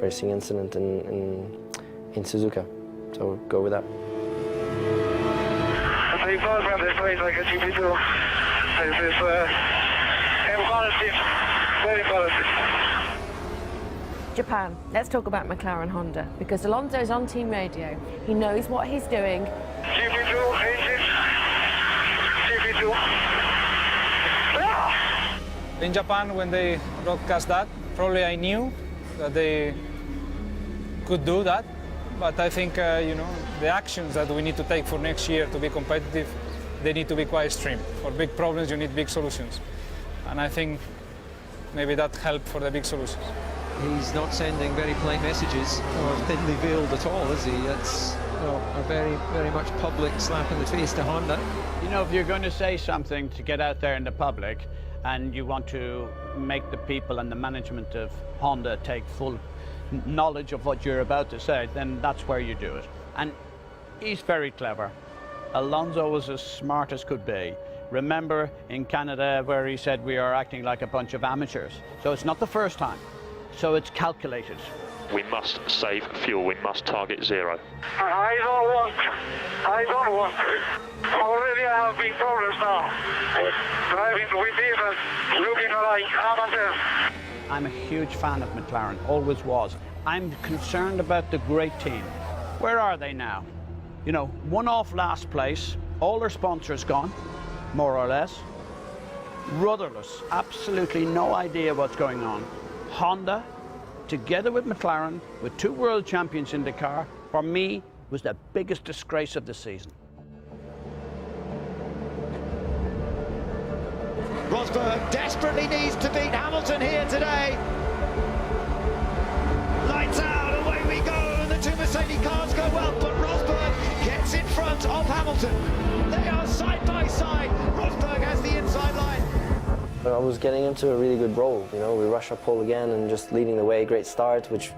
racing incident in Suzuka. So we'll go with that.
Very far from this place, like a GP2. This is embarrassing, very embarrassing.
Japan. Let's talk about McLaren Honda, because Alonso's on team radio. He knows what he's doing.
GP2, engine. GP2.
In Japan, when they broadcast that, probably I knew that they could do that. But I think, the actions that we need to take for next year to be competitive, they need to be quite extreme. For big problems, you need big solutions. And I think maybe that helped for the big solutions.
He's not sending very polite messages or thinly veiled at all, is he? That's a very, very much public slap in the face to Honda.
If you're going to say something to get out there in the public and you want to make the people and the management of Honda take full knowledge of what you're about to say, then that's where you do it. And he's very clever. Alonso was as smart as could be. Remember in Canada where he said we are acting like a bunch of amateurs. So it's not the first time. So it's calculated.
We must save fuel, we must target zero.
I don't want. Already I have big problems now. Driving with defense, looking like amateurs.
I'm a huge fan of McLaren, always was. I'm concerned about the great team. Where are they now? One off last place, all their sponsors gone, more or less. Rudderless, absolutely no idea what's going on. Honda, together with McLaren, with 2 world champions in the car, for me, was the biggest disgrace of the season.
Rosberg desperately needs to beat Hamilton here today. Lights out, away we go, and the 2 Mercedes cars go well, but Rosberg gets in front of Hamilton. They are side by side. Rosberg has the inside line.
I was getting into a really good roll. We rush up pole again and just leading the way. Great start, which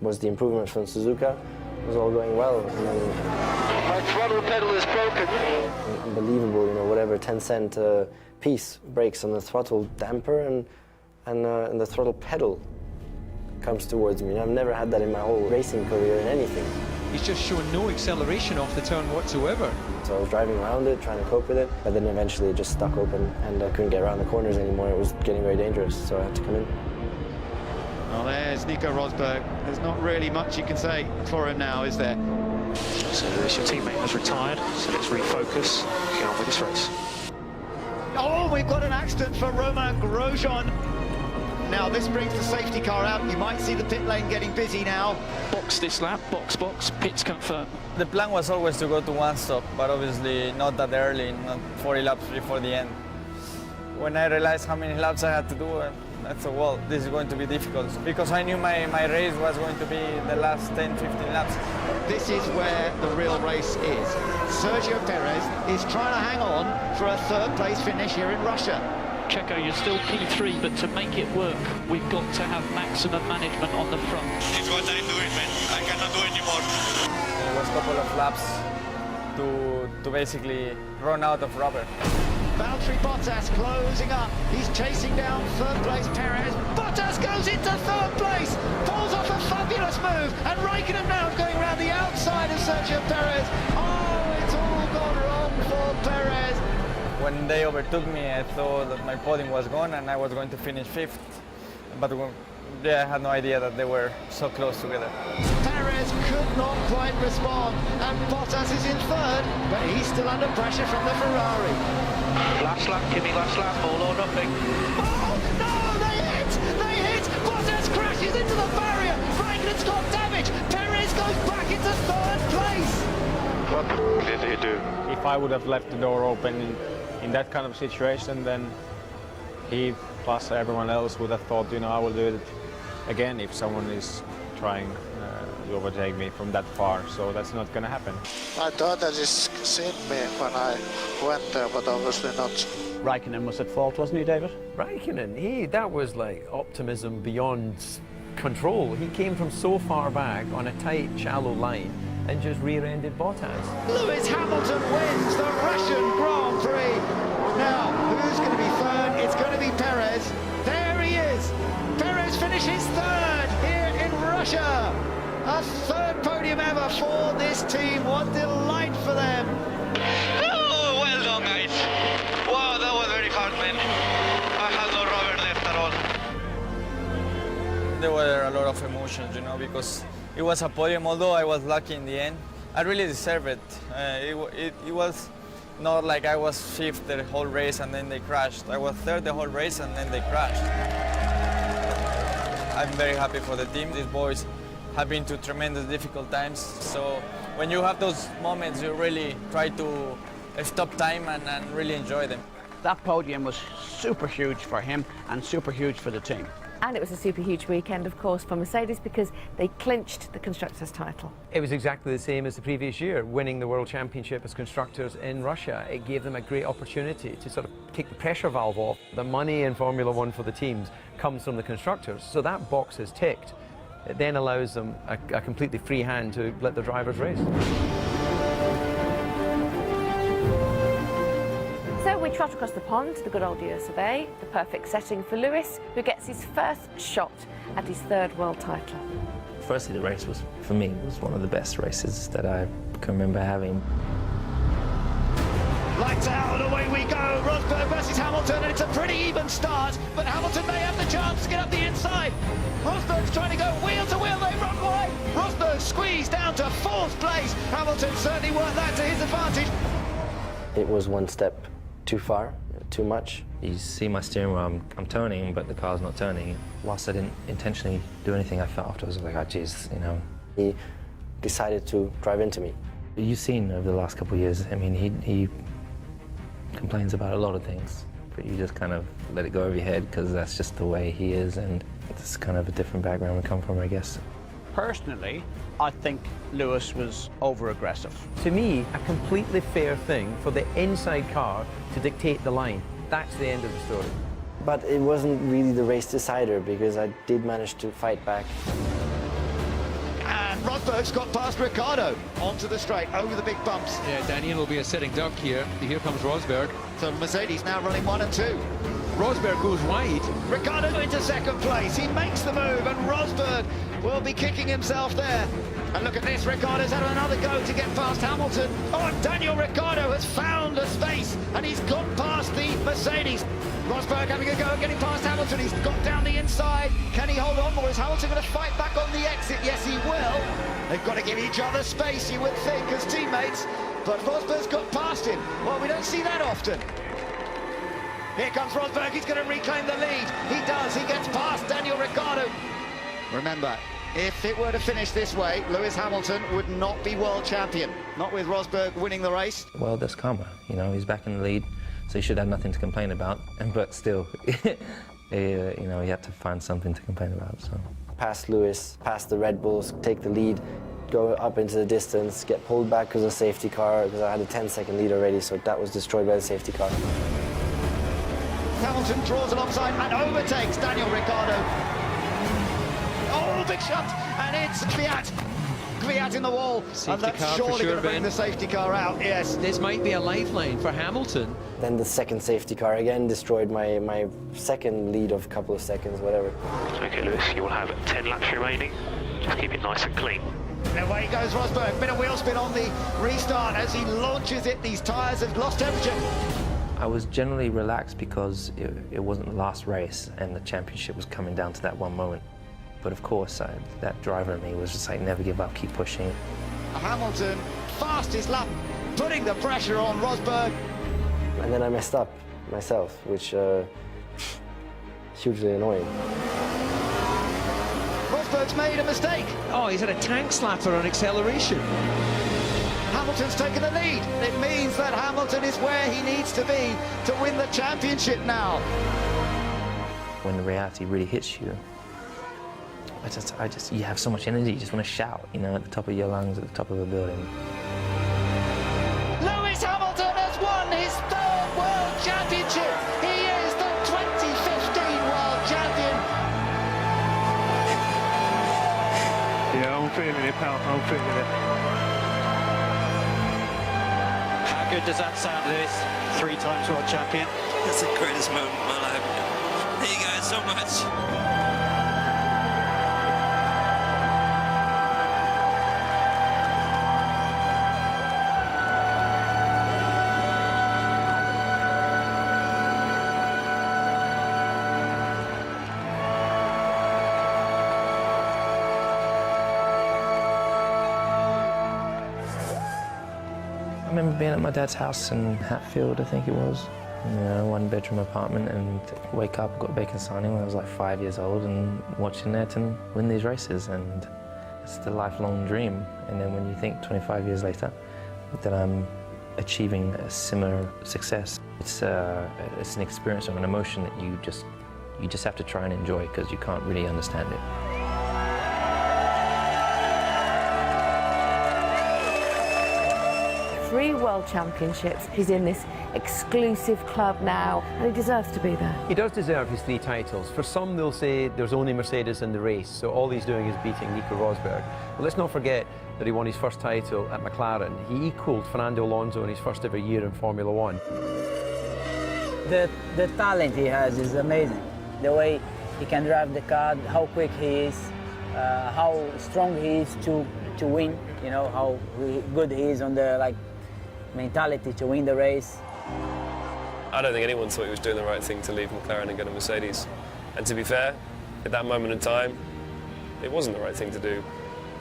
was the improvement from Suzuka. It was all going well. And then
my throttle pedal is broken.
Unbelievable, whatever 10-cent piece breaks on the throttle damper, and the throttle pedal comes towards me. I've never had that in my whole racing career in anything.
He's just shown no acceleration off the turn whatsoever.
So I was driving around it, trying to cope with it, but then eventually it just stuck open and I couldn't get around the corners anymore. It was getting very dangerous, so I had to come in.
Well, there's Nico Rosberg. There's not really much you can say for him now, is there?
So Lewis, your teammate has retired, so let's refocus, get on with this race.
Oh, we've got an accident for Romain Grosjean. Now this brings the safety car out. You might see the pit lane getting busy now.
Box this lap, box, pits confirmed.
The plan was always to go to one stop, but obviously not that early, not 40 laps before the end. When I realized how many laps I had to do, I thought, well, this is going to be difficult, because I knew my race was going to be the last 10, 15 laps.
This is where the real race is. Sergio Perez is trying to hang on for a 3rd place finish here in Russia.
Checo, you're still P3, but to make it work, we've got to have maximum management on the front.
It's what I'm doing, man. I cannot do anymore.
It was a couple of laps to basically run out of rubber.
Valtteri Bottas closing up. He's chasing down third place Perez. Bottas goes into third place, pulls off a fabulous move, and Raikkonen now going around the outside of Sergio Perez. Oh, it's all gone wrong for Perez.
When they overtook me, I thought that my podium was gone and I was going to finish 5th. But I had no idea that they were so close together.
Perez could not quite respond, and Bottas is in third, but he's still under pressure from the Ferrari.
Last lap, give me last lap, all or nothing.
Oh, no, they hit! They hit! Bottas crashes into the barrier! Raikkonen's got damage! Perez goes back into third place!
What did he do?
If I would have left the door open in that kind of situation, then he plus everyone else would have thought, I will do it again if someone is trying to overtake me from that far. So that's not going to happen.
I thought that just seen me when I went there, but obviously not.
Raikkonen was at fault, wasn't he, David?
Raikkonen, that was like optimism beyond control. He came from so far back on a tight, shallow line and just rear-ended Bottas.
Lewis Hamilton wins the Russian Grand Prix. Now, who's going to be third? It's going to be Perez. There he is. Perez finishes third here in Russia. A third podium ever for this team. What delight for them.
Oh, well done, guys. Wow, that was very hard, man. I had no rubber left at all.
There were a lot of emotions, because it was a podium, although I was lucky in the end. I really deserved it. It was not like I was 5th the whole race and then they crashed. I was 3rd the whole race and then they crashed. I'm very happy for the team. These boys have been through tremendous difficult times. So when you have those moments, you really try to stop time and really enjoy them.
That podium was super huge for him and super huge for the team.
And it was a super huge weekend, of course, for Mercedes because they clinched the Constructors' title.
It was exactly the same as the previous year, winning the World Championship as constructors in Russia. It gave them a great opportunity to sort of take the pressure valve off. The money in Formula One for the teams comes from the constructors, so that box is ticked. It then allows them a completely free hand to let the drivers race.
So we trot across the pond to the good old US of A, the perfect setting for Lewis, who gets his first shot at his 3rd world title.
Firstly, the race was, for me, was one of the best races that I can remember having.
Lights out and away we go. Rosberg versus Hamilton, and it's a pretty even start, but Hamilton may have the chance to get up the inside. Rosberg's trying to go wheel to wheel, they run wide. Rosberg squeezed down to 4th place. Hamilton certainly worked that to his advantage.
It was one step too far, too much.
You see my steering wheel, I'm turning, but the car's not turning. Whilst I didn't intentionally do anything, I felt afterwards, like, oh, geez,
He decided to drive into me.
You've seen over the last couple of years, I mean, he complains about a lot of things, but you just kind of let it go over your head because that's just the way he is, and it's kind of a different background we come from, I guess.
Personally, I think Lewis was over-aggressive.
To me, a completely fair thing for the inside car to dictate the line. That's the end of the story.
But it wasn't really the race decider because I did manage to fight back.
And Rosberg's got past Ricciardo onto the straight, over the big bumps.
Yeah, Daniel will be a sitting duck here. Here comes Rosberg.
So Mercedes now running 1 and 2.
Rosberg goes wide.
Ricciardo into 2nd place. He makes the move, and Rosberg will be kicking himself there. And look at this, Ricciardo's had another go to get past Hamilton. Oh, and Daniel Ricciardo has found a space, and he's gone past the Mercedes. Rosberg having a go at getting past Hamilton. He's got down the inside. Can he hold on, or is Hamilton going to fight back on the exit? Yes, he will. They've got to give each other space, you would think, as teammates. But Rosberg's got past him. Well, we don't see that often. Here comes Rosberg, he's going to reclaim the lead. He does, he gets past Daniel Ricciardo. Remember, if it were to finish this way, Lewis Hamilton would not be world champion. Not with Rosberg winning the race.
Well, that's karma. He's back in the lead, so he should have nothing to complain about. But still, he had to find something to complain about. So.
Past Lewis, past the Red Bulls, take the lead, go up into the distance, get pulled back because of safety car, because I had a 10-second lead already, so that was destroyed by the safety car.
Hamilton draws alongside and overtakes Daniel Ricciardo. Oh, big shot, and it's Kvyat in the wall,
Safety
and that's
car
surely
for sure,
going to bring
Ben.
the safety car out, yes.
This might be a lifeline for Hamilton
Then the second safety car again destroyed my second lead of a couple of seconds, whatever.
Okay, Lewis, you will have 10 laps remaining. Just keep it nice and clean.
And away goes Rosberg. Bit of wheel spin on the restart as he launches it. These tyres have lost temperature.
I was generally relaxed because it wasn't the last race and the championship was coming down to that one moment. But of course, that driver in me was just like, never give up, keep pushing.
Hamilton, fastest lap, putting the pressure on Rosberg.
And then I messed up myself, which hugely annoying.
Rosberg's made a mistake.
Oh, he's had a tank slapper on acceleration.
Hamilton's taken the lead. It means that Hamilton is where he needs to be to win the championship now.
When the reality really hits you, you have so much energy, you just want to shout, you know, at the top of your lungs, at the top of a building.
Lewis Hamilton has won his third World Championship. He is the 2015 World Champion.
Yeah, I'm feeling it, pal. I'm feeling it.
How good does that sound, Lewis? 3 times world champion.
That's the greatest moment of my life. Thank you guys so much.
I remember being at my dad's house in Hatfield, I think it was. You know, 1-bedroom apartment, and wake up, got bacon signing when I was like 5 years old, and watching Ayrton win these races, and it's the lifelong dream. And then when you think 25 years later that I'm achieving a similar success, it's an experience or an emotion that you just have to try and enjoy because you can't really understand it.
3 world championships. He's in this exclusive club now, and he deserves to be there.
He does deserve his 3 titles. For some, they'll say there's only Mercedes in the race, so all he's doing is beating Nico Rosberg. But let's not forget that he won his first title at McLaren. He equalled Fernando Alonso in his first ever year in Formula One.
The talent he has is amazing. The way he can drive the car, how quick he is, how strong he is to win. You know how good he is on the mentality to win the race.
I don't think anyone thought he was doing the right thing to leave McLaren and go to Mercedes. And to be fair, at that moment in time, it wasn't the right thing to do.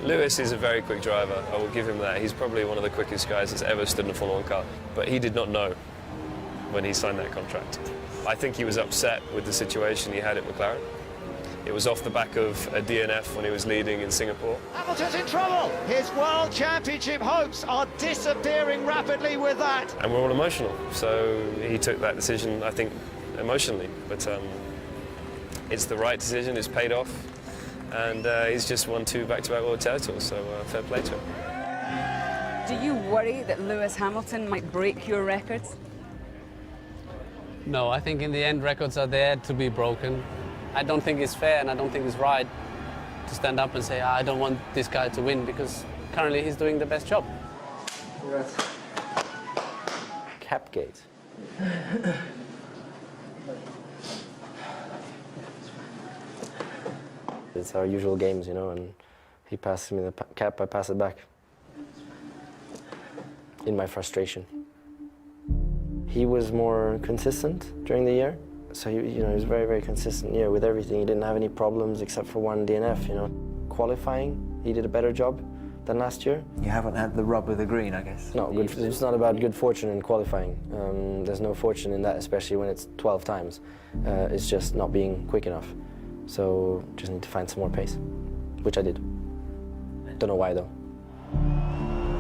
Lewis is a very quick driver, I will give him that. He's probably one of the quickest guys that's ever stood in a Formula 1 car. But he did not know when he signed that contract. I think he was upset with the situation he had at McLaren. It was off the back of a DNF when he was leading in Singapore.
Hamilton's in trouble. His World Championship hopes are disappearing rapidly with that.
And we're all emotional, so he took that decision, I think, emotionally. But it's the right decision, it's paid off, and he's just won 2 back-to-back world titles, so fair play to him.
Do you worry that Lewis Hamilton might break your records?
No, I think in the end records are there to be broken. I don't think it's fair and I don't think it's right to stand up and say, I don't want this guy to win, because currently he's doing the best job.
Capgate. It's our usual games, you know, and he passes me the cap, I pass it back. In my frustration. He was more consistent during the year. So he was very, very consistent year with everything. He didn't have any problems except for 1 DNF, you know. Qualifying, he did a better job than last year.
You haven't had the rub of the green, I guess.
No, it's not about good fortune in qualifying. There's no fortune in that, especially when it's 12 times. It's just not being quick enough. So just need to find some more pace, which I did. Don't know why though.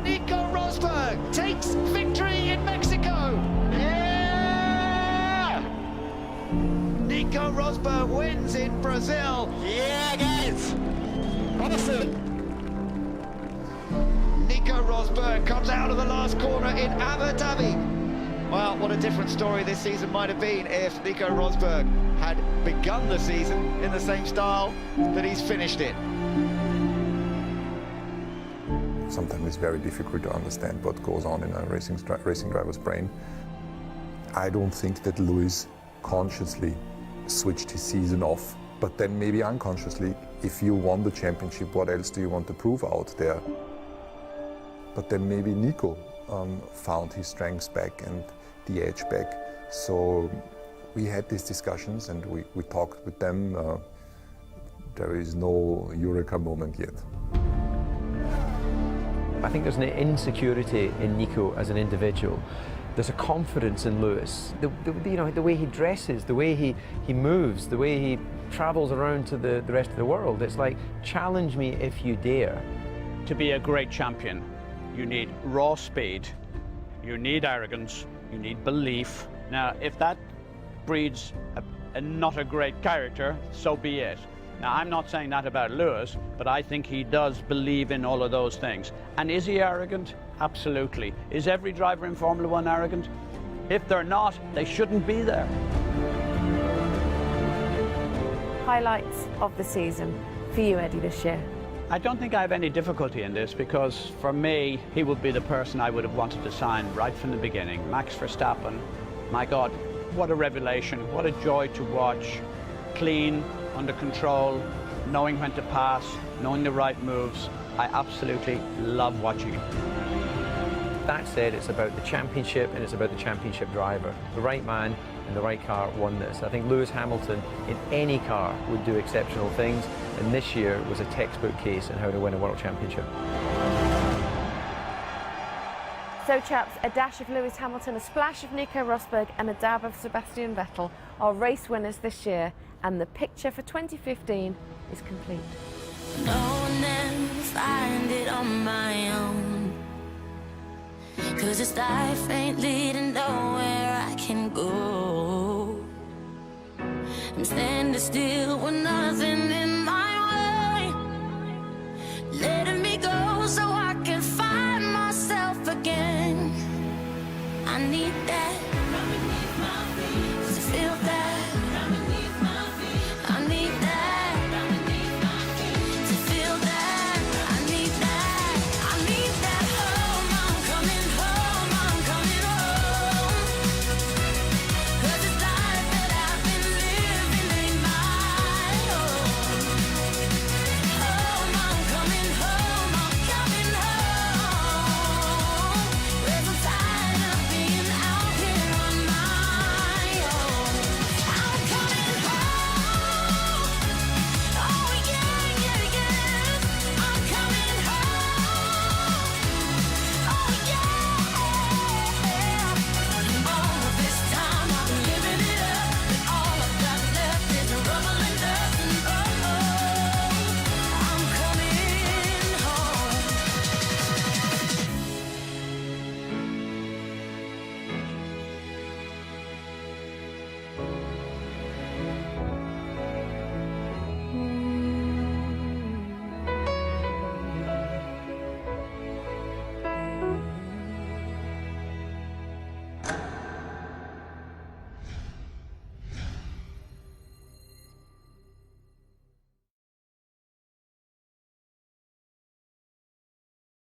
Nico Rosberg takes victory in Mexico. Yeah! Nico Rosberg wins in Brazil. Yeah, guys! Awesome! Nico Rosberg comes out of the last corner in Abu Dhabi. Well, what a different story this season might have been if Nico Rosberg had begun the season in the same style that he's finished it.
Sometimes it's very difficult to understand what goes on in a racing driver's brain. I don't think that Lewis consciously switched his season off, but then maybe unconsciously, if you won the championship, what else do you want to prove out there? But then maybe Nico found his strengths back and the edge back. So we had these discussions and we talked with them. There is no eureka moment yet.
I think there's an insecurity in Nico as an individual. There's a confidence in Lewis. The way he dresses, the way he moves, the way he travels around to the rest of the world. It's like, challenge me if you dare.
To be a great champion, you need raw speed, you need arrogance, you need belief. Now, if that breeds not a great character, so be it. Now, I'm not saying that about Lewis, but I think he does believe in all of those things. And is he arrogant? Absolutely. Is every driver in Formula One arrogant? If they're not, they shouldn't be there.
Highlights of the season for you, Eddie, this year?
I don't think I have any difficulty in this because, for me, he would be the person I would have wanted to sign right from the beginning. Max Verstappen, my God, what a revelation, what a joy to watch. Clean, under control, knowing when to pass, knowing the right moves. I absolutely love watching him.
That said, it's about the championship and it's about the championship driver. The right man and the right car won this. I think Lewis Hamilton in any car would do exceptional things, and this year was a textbook case on how to win a world championship.
So chaps, a dash of Lewis Hamilton, a splash of Nico Rosberg and a dab of Sebastian Vettel are race winners this year, and the picture for 2015 is complete.
No one ever find it on my own, 'cause this life ain't leading nowhere I can go. I'm standing still with nothing